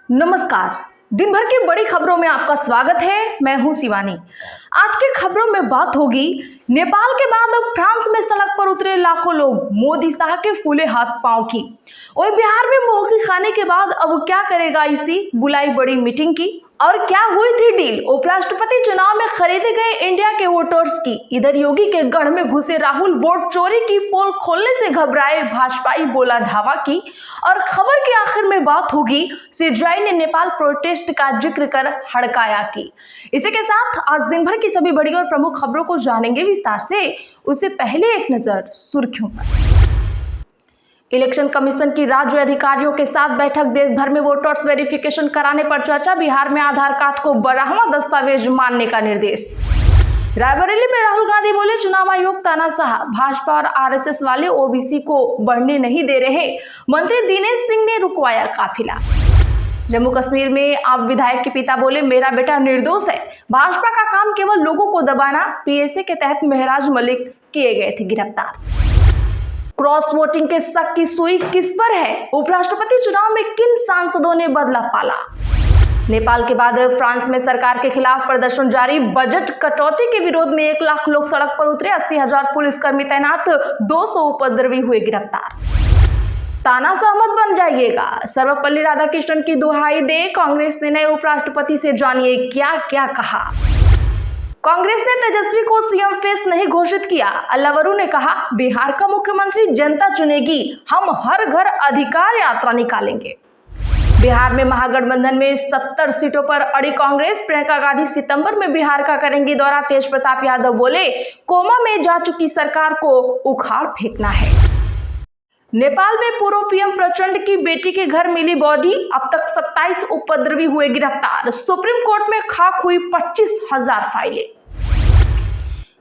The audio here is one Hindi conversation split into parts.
नमस्कार। दिन भर की बड़ी खबरों में आपका स्वागत है। मैं हूं शिवानी। आज की खबरों में बात होगी नेपाल के बाद अब फ्रांस में सड़क पर उतरे लाखों लोग, मोदी शाह के फूले हाथ पांव की। और बिहार में मोहगी खाने के बाद अब क्या करेगा इसी, बुलाई बड़ी मीटिंग की। और क्या हुई थी डील, उपराष्ट्रपति चुनाव में खरीदे गए इंडिया के वोटर्स की। इधर योगी के गढ़ में घुसे राहुल वोट चोरी की पोल खोलने से घबराए भाजपाई, बोला धावा की। और खबर के आखिर में बात होगी सीजेआई ने नेपाल प्रोटेस्ट का जिक्र कर हड़काया की। इसी के साथ आज दिन भर की सभी बड़ी और प्रमुख खबरों को जानेंगे विस्तार से। उससे पहले एक नजर सुर्खियों पर। इलेक्शन कमीशन की राज्य अधिकारियों के साथ बैठक, देश भर में वोटर्स वेरिफिकेशन कराने पर चर्चा। बिहार में आधार कार्ड को 12वां दस्तावेज मानने का निर्देश। रायबरेली में राहुल गांधी बोले चुनाव आयोग तानाशाह, भाजपा और आरएसएस वाले ओबीसी को बढ़ने नहीं दे रहे, मंत्री दिनेश सिंह ने रुकवाया काफिला। जम्मू कश्मीर में आप विधायक के पिता बोले मेरा बेटा निर्दोष है, भाजपा का काम केवल लोगों को दबाना। पीएसए के तहत महराज मलिक किए गए थे गिरफ्तार। क्रॉस वोटिंग के शक की सुई किस पर है, उपराष्ट्रपति चुनाव में किन सांसदों ने बदला पाला। नेपाल के बाद फ्रांस में सरकार के खिलाफ प्रदर्शन जारी, बजट कटौती के विरोध में 1 लाख लोग सड़क पर उतरे, 80,000 पुलिसकर्मी तैनात, 200 उपद्रवी हुए गिरफ्तार। तानाशाह मत बन जाइएगा, सर्वपल्ली राधाकृष्णन की दुहाई दे कांग्रेस ने नए उपराष्ट्रपति से, जानिए क्या क्या कहा। कांग्रेस ने तेजस्वी को सीएम फेस नहीं घोषित किया, अल्लावरू ने कहा बिहार का मुख्यमंत्री जनता चुनेगी, हम हर घर अधिकार यात्रा निकालेंगे। बिहार में महागठबंधन में 70 सीटों पर अड़ी कांग्रेस, प्रियंका गांधी सितंबर में बिहार का करेंगी दौरा। तेज प्रताप यादव बोले कोमा में जा चुकी सरकार को उखाड़ फेंकना है। नेपाल में पूर्व पीएम प्रचंड की बेटी के घर मिली बॉडी, अब तक 27 उपद्रवी हुए गिरफ्तार। सुप्रीम कोर्ट में खाक हुई 25,000 फाइलें।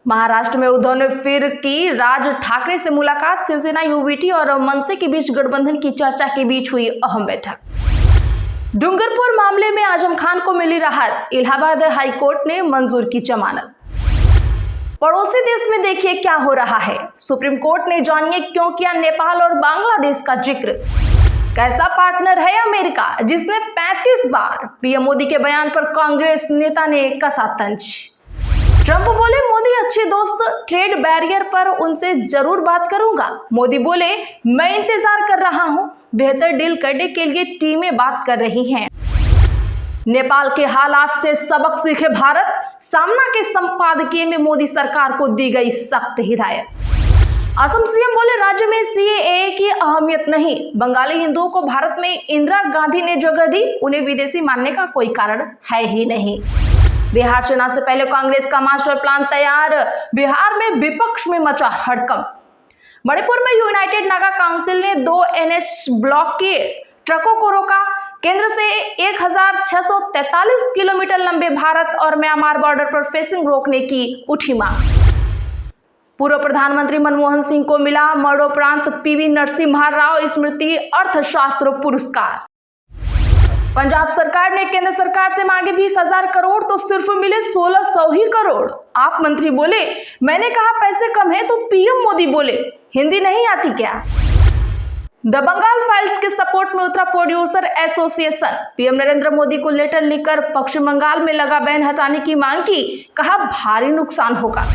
महाराष्ट्र में उद्धव ने फिर की राज ठाकरे से मुलाकात, शिवसेना, यूबीटी और मनसे के बीच गठबंधन की चर्चा के बीच हुई अहम बैठक। डूंगरपुर मामले में आजम खान को मिली राहत, इलाहाबाद हाईकोर्ट ने मंजूर की जमानत। पड़ोसी देश में देखिए क्या हो रहा है, सुप्रीम कोर्ट ने, जानिए क्यों किया नेपाल और बांग्लादेश का जिक्र। कैसा पार्टनर है अमेरिका, जिसने 35 बार पीएम मोदी के बयान पर कांग्रेस नेता ने कसा तंज। ट्रंप बोले मोदी अच्छे दोस्त, ट्रेड बैरियर पर उनसे जरूर बात करूंगा। मोदी बोले मैं इंतजार कर रहा हूं, बेहतर डील करने के लिए टीमें बात कर रही हैं। नेपाल के हालात से सबक सीखे भारत, सामना के संपादकीय में मोदी सरकार को दी गई सख्त हिदायत। असम सीएम बोले राज्य में सीएए की अहमियत नहीं, बंगाली हिंदुओं को भारत में इंदिरा गांधी ने जगह दी, उन्हें विदेशी मानने का कोई कारण है ही नहीं। बिहार चुनाव से पहले कांग्रेस का मास्टर प्लान तैयार, बिहार में विपक्ष में मचा हड़कंप। मणिपुर में यूनाइटेड नागा काउंसिल ने 2 एनएच ब्लॉक के ट्रकों को रोका। केंद्र से 1643 किलोमीटर लंबे भारत और म्यांमार बॉर्डर पर फेंसिंग रोकने की उठी मांग। पूर्व प्रधानमंत्री मनमोहन सिंह को मिला मरणोपरांत पीवी नरसिम्हा राव स्मृति अर्थशास्त्र पुरस्कार। पंजाब सरकार ने केंद्र सरकार से मांगे 20,000 करोड़, तो सिर्फ मिले 1600 ही करोड़। आप मंत्री बोले मैंने कहा पैसे कम है, तो पीएम मोदी बोले हिंदी नहीं आती क्या। द बंगाल फाइल्स के सपोर्ट में उतरा producer association, PM Narendra Modi को लेटर लिखकर पश्चिम बंगाल में लगा बैन हटाने की मांग की, कहा भारी नुकसान होगा।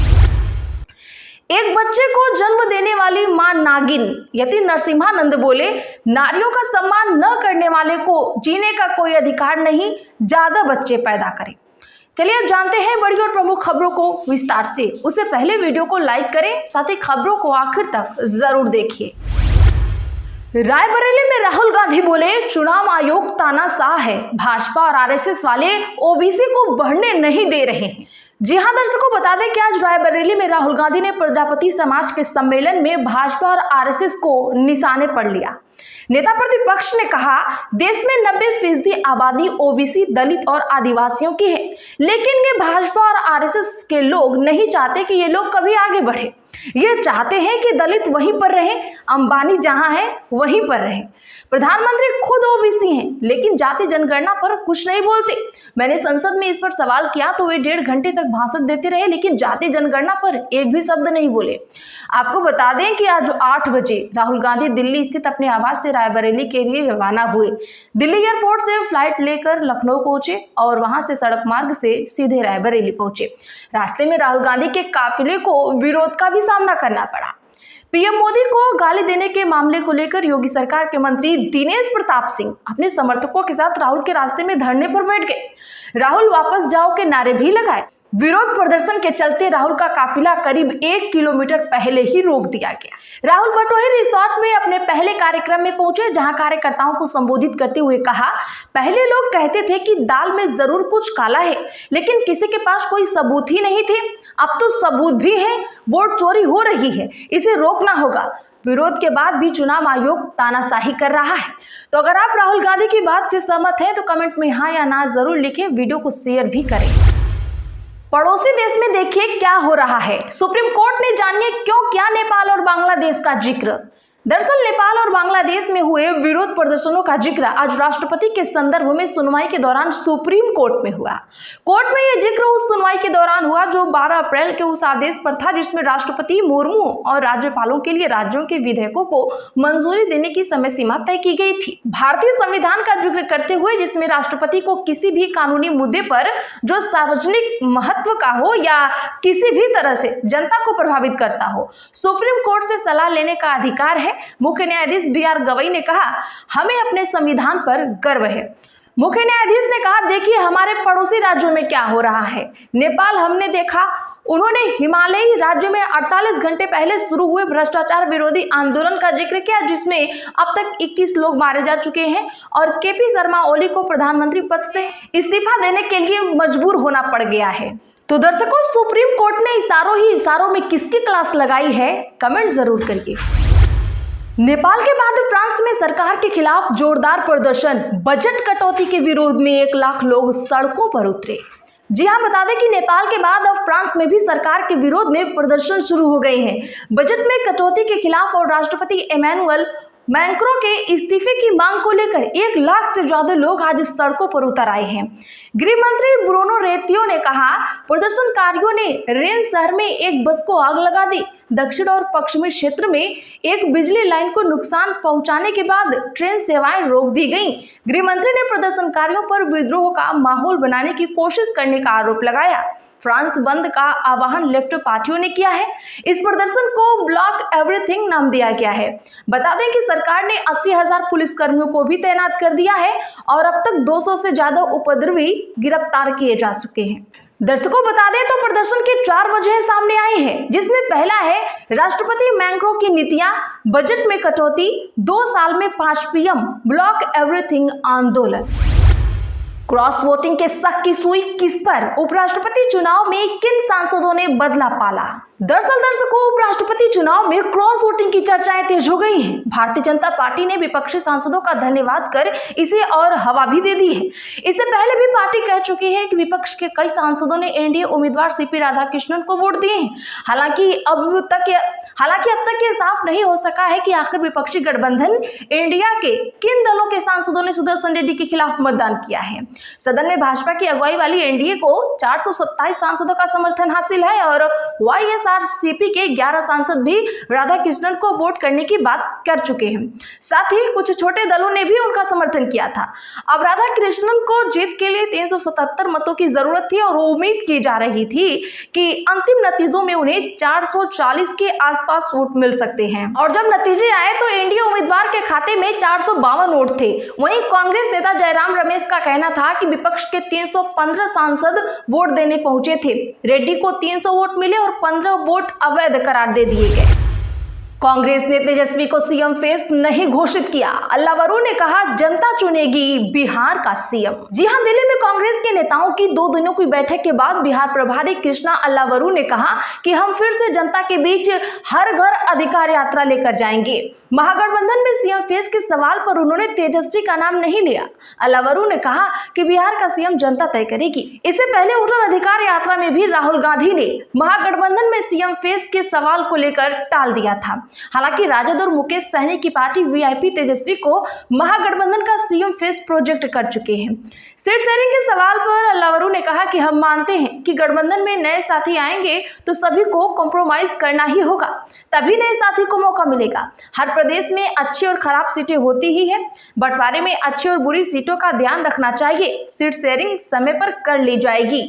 एक बच्चे को जन्म देने वाली मां नागिन, यति नरसिम्हानंद बोले नारियों का सम्मान न करने वाले को जीने का कोई अधिकार नहीं, ज्यादा बच्चे पैदा करें। चलिए अब जानते हैं बड़ी और प्रमुख खबरों को विस्तार से। उससे पहले वीडियो को लाइक करें, साथ ही खबरों को आखिर तक जरूर देखिए। रायबरेली में राहुल गांधी बोले चुनाव आयोग तानाशाह है, भाजपा और आरएसएस वाले ओबीसी को बढ़ने नहीं दे रहे हैं। जी हां दर्शकों, बता दें कि आज रायबरेली में राहुल गांधी ने प्रजापति समाज के सम्मेलन में भाजपा और आरएसएस को निशाने पर लिया। नेता प्रतिपक्ष ने कहा देश में 90% आबादी ओबीसी, दलित और आदिवासियों की है, लेकिन ये भाजपा और आरएसएस के लोग नहीं चाहते कि ये लोग कभी आगे बढ़े। ये चाहते हैं कि दलित वहीं पर रहे, अंबानी जहां है वहीं पर रहे। प्रधानमंत्री खुद ओबीसी हैं, लेकिन जाति जनगणना पर कुछ नहीं बोलते। मैंने संसद में इस पर सवाल किया तो वे 1.5 घंटे तक भाषण देते रहे, लेकिन जाति जनगणना पर एक भी शब्द नहीं बोले। आपको बता दें कि आज 8 बजे राहुल गांधी दिल्ली स्थित अपने आवास से रायबरेली के लिए रवाना हुए। दिल्ली एयरपोर्ट से फ्लाइट लेकर लखनऊ पहुंचे और वहां से सड़क मार्ग से सीधे रायबरेली पहुंचे। रास्ते में राहुल गांधी के काफिले को विरोध का भी सामना करना पड़ा। पीएम मोदी को गाली देने के मामले को लेकर योगी सरकार के मंत्री दिनेश प्रताप सिंह अपने समर्थकों के साथ राहुल के रास्ते में धरने पर बैठ गए। राहुल वापस जाओ के नारे भी लगाए। विरोध प्रदर्शन के चलते राहुल का काफिला करीब 1 किलोमीटर पहले ही रोक दिया गया। राहुल बटोही रिसोर्ट में अपने पहले कार्यक्रम में पहुंचे, जहां कार्यकर्ताओं को संबोधित करते हुए कहा, पहले लोग कहते थे कि दाल में जरूर कुछ काला है, लेकिन किसी के पास कोई सबूत ही नहीं थे। अब तो सबूत भी है, वोट चोरी हो रही है, इसे रोकना होगा। विरोध के बाद भी चुनाव आयोग तानाशाही कर रहा है। तो अगर आप राहुल गांधी की बात से सहमत हैं तो कमेंट में हाँ या ना जरूर लिखें, वीडियो को शेयर भी करें। पड़ोसी देश में देखिए क्या हो रहा है। सुप्रीम कोर्ट ने जानिए क्यों किया नेपाल और बांग्लादेश का जिक्र। दरअसल नेपाल और बांग्लादेश में हुए विरोध प्रदर्शनों का जिक्र आज राष्ट्रपति के संदर्भ में सुनवाई के दौरान सुप्रीम कोर्ट में हुआ। कोर्ट में यह जिक्र उस सुनवाई के दौरान हुआ जो 12 अप्रैल के उस आदेश पर था जिसमें राष्ट्रपति मुर्मू और राज्यपालों के लिए राज्यों के विधेयकों को मंजूरी देने की समय सीमा तय की गई थी। भारतीय संविधान का जिक्र करते हुए जिसमें राष्ट्रपति को किसी भी कानूनी मुद्दे पर जो सार्वजनिक महत्व का हो या किसी भी तरह से जनता को प्रभावित करता हो, सुप्रीम कोर्ट से सलाह लेने का अधिकार है। मुख्य न्यायाधीश BR गवई ने कहा, हमें अपने संविधान पर गर्व है। मुख्य न्यायाधीश ने कहा, देखिए हमारे पड़ोसी राज्यों में क्या हो रहा है। नेपाल हमने देखा, उन्होंने हिमालयी राज्यों में 48 घंटे पहले शुरू हुए भ्रष्टाचार विरोधी आंदोलन का जिक्र किया जिसमें अब तक 21 लोग मारे जा चुके हैं और KP शर्मा ओली को प्रधानमंत्री पद से इस्तीफा देने के लिए मजबूर होना पड़ गया है। तो दर्शकों, सुप्रीम कोर्ट ने इशारों ही इशारों में किसकी क्लास लगाई है, कमेंट जरूर करिए। नेपाल के बाद फ्रांस में सरकार के खिलाफ जोरदार प्रदर्शन। बजट कटौती के विरोध में 1 लाख लोग सड़कों पर उतरे। जी हां, बता दें कि नेपाल के बाद अब फ्रांस में भी सरकार के विरोध में प्रदर्शन शुरू हो गए हैं। बजट में कटौती के खिलाफ और राष्ट्रपति इमैनुअल मैक्रों के इस्तीफे की मांग को लेकर 1 लाख से ज्यादा लोग आज सड़कों पर उतर आए हैं। गृह मंत्री ब्रूनो रेतियो ने कहा, प्रदर्शनकारियों ने रेन शहर में एक बस को आग लगा दी। दक्षिण और पश्चिमी क्षेत्र में एक बिजली लाइन को नुकसान पहुंचाने के बाद ट्रेन सेवाएं रोक दी गईं। गृह मंत्री ने प्रदर्शनकारियों पर विद्रोह का माहौल बनाने की कोशिश करने का आरोप लगाया। फ्रांस बंद का आह्वान लेफ्ट पार्टियों ने किया है। इस प्रदर्शन को ब्लॉक एवरीथिंग नाम दिया गया है। बता दें कि सरकार ने 80,000 पुलिसकर्मियों को भी तैनात कर दिया है और अब तक 200 से ज्यादा उपद्रवी गिरफ्तार किए जा चुके हैं। दर्शकों, बता दें तो प्रदर्शन के 4 वजह सामने आई हैं, जिसमें पहला है राष्ट्रपति मैक्रों की नीतियां, बजट में कटौती, 2 साल में 5 PM, ब्लॉक एवरीथिंग आंदोलन। क्रॉस वोटिंग के शक की सुई किस पर? उपराष्ट्रपति चुनाव में किन सांसदों ने बदला पाला? दरअसल दर्शकों, उपराष्ट्रपति चुनाव में क्रॉस वोटिंग की चर्चाएं तेज हो गई हैं। भारतीय जनता पार्टी ने विपक्षी सांसदों का धन्यवाद कर इसे और हवा भी दे दी है। इससे पहले भी पार्टी कह चुकी है कि विपक्ष के कई सांसदों ने एनडीए उम्मीदवार CP राधाकृष्णन को वोट दिए हैं। हालांकि अब तक ये साफ नहीं हो सका है कि आखिर विपक्षी गठबंधन इंडिया के किन दलों के सांसदों ने सुदर्शन रेड्डी के खिलाफ मतदान किया है। सदन में भाजपा की अगुवाई वाली एनडीए को 427 सांसदों का समर्थन हासिल है और YSRCP के 11 सांसद भी राधाकृष्णन को वोट करने की बात कर चुके हैं। साथ ही कुछ छोटे दलों ने भी उनका समर्थन किया था। अब राधाकृष्णन को जीत के लिए 377 मतों की जरूरत थी और उम्मीद की जा रही थी कि अंतिम नतीजों में उन्हें 440 के आसपास वोट मिल सकते हैं। और जब नतीजे आए तो एनडीए उम्मीदवार के खाते में 452 वोट थे। वहीं कांग्रेस नेता जयराम रमेश का कहना था कि विपक्ष के 315 सांसद वोट देने पहुंचे थे। रेड्डी को 300 वोट मिले और 15 वोट अवैध करार दे दिए गए। कांग्रेस ने तेजस्वी को सीएम फेस नहीं घोषित किया। अल्लावरू ने कहा जनता चुनेगी बिहार का सीएम। जी हां, दिल्ली में कांग्रेस के नेताओं की 2 दिनों की बैठक के बाद बिहार प्रभारी कृष्णा अल्लावरू ने कहा कि हम फिर से जनता के बीच हर घर अधिकार यात्रा लेकर जाएंगे। महागठबंधन में सीएम फेस के सवाल पर उन्होंने तेजस्वी का नाम नहीं लिया। अल्लावरू ने कहा कि बिहार का सीएम जनता तय करेगी। इससे पहले वोटर अधिकार यात्रा में भी राहुल गांधी ने महागठबंधन में सीएम फेस के सवाल को लेकर टाल दिया था। हालांकि राजद और मुकेश सहनी की पार्टी वीआईपी तेजस्वी को महागठबंधन का सीएम फेस प्रोजेक्ट कर चुके हैं। सीट शेयरिंग के सवाल पर अल्लावरू ने कहा कि हम मानते हैं कि गठबंधन में नए साथी आएंगे तो सभी को कॉम्प्रोमाइज करना ही होगा, तभी नए साथी को मौका मिलेगा। हर प्रदेश में अच्छी और खराब सीटें होती ही है, बंटवारे में अच्छी और बुरी सीटों का ध्यान रखना चाहिए। सीट शेयरिंग समय पर कर ली जाएगी।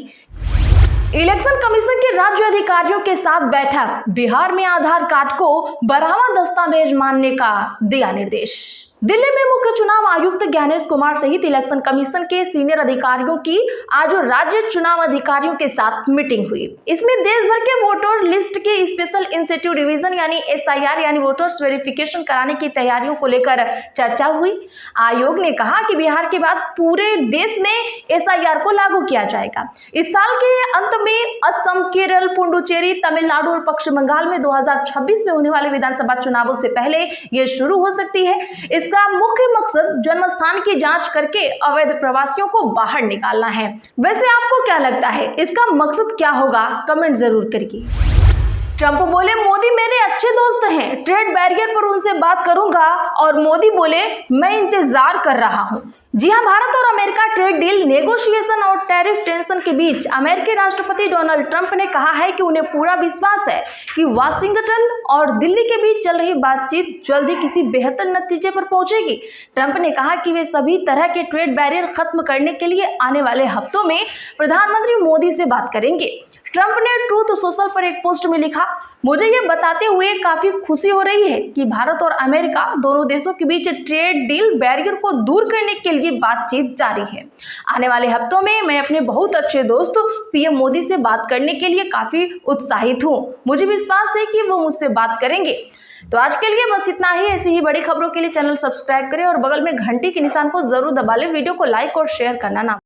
इलेक्शन कमीशन के राज्य अधिकारियों के साथ बैठक, बिहार में आधार कार्ड को बढ़ावा दस्तावेज मानने का दिया निर्देश। दिल्ली में मुख्य चुनाव आयुक्त ज्ञानेश कुमार सहित इलेक्शन कमीशन के सीनियर अधिकारियों की आज राज्य चुनाव अधिकारियों के साथ मीटिंग हुई। इसमें देश भर के वोटर लिस्ट के स्पेशल इंसेंटिव रिवीजन यानी SIR यानी वोटर्स वेरिफिकेशन कराने की तैयारियों को लेकर चर्चा हुई। आयोग ने कहा कि बिहार के बाद पूरे देश में SIR को लागू किया जाएगा। इस साल के अंत में असम, केरल, पुडुचेरी, तमिलनाडु और पश्चिम बंगाल में 2026 में होने वाले विधानसभा चुनावों से पहले ये शुरू हो सकती है। इसका मुख्य मकसद जन्म स्थान की जांच करके अवैध प्रवासियों को बाहर निकालना है। वैसे आपको क्या लगता है, इसका मकसद क्या होगा? कमेंट जरूर करिए। ट्रंप बोले मोदी मेरे अच्छे दोस्त हैं, ट्रेड बैरियर पर उनसे बात करूंगा। और मोदी बोले मैं इंतजार कर रहा हूं। जी हां, भारत और अमेरिका ट्रेड डील नेगोशिएशन और टैरिफ टेंशन के बीच अमेरिकी राष्ट्रपति डोनाल्ड ट्रंप ने कहा है कि उन्हें पूरा विश्वास है कि वाशिंगटन और दिल्ली के बीच चल रही बातचीत जल्द ही किसी बेहतर नतीजे पर पहुंचेगी। ट्रंप ने कहा कि वे सभी तरह के ट्रेड बैरियर खत्म करने के लिए आने वाले हफ्तों में प्रधानमंत्री मोदी से बात करेंगे। ट्रंप ने ट्रूथ सोशल पर एक पोस्ट में लिखा, मुझे ये बताते हुए काफी खुशी हो रही है कि भारत और अमेरिका दोनों देशों के बीच ट्रेड डील बैरियर को दूर करने के लिए बातचीत जारी है। आने वाले हफ्तों में मैं अपने बहुत अच्छे दोस्त पीएम मोदी से बात करने के लिए काफी उत्साहित हूँ। मुझे विश्वास है कि वो मुझसे बात करेंगे। तो आज के लिए बस इतना ही। ऐसी ही बड़ी खबरों के लिए चैनल सब्सक्राइब करें और बगल में घंटी के निशान को जरूर दबा लें। वीडियो को लाइक और शेयर करना ना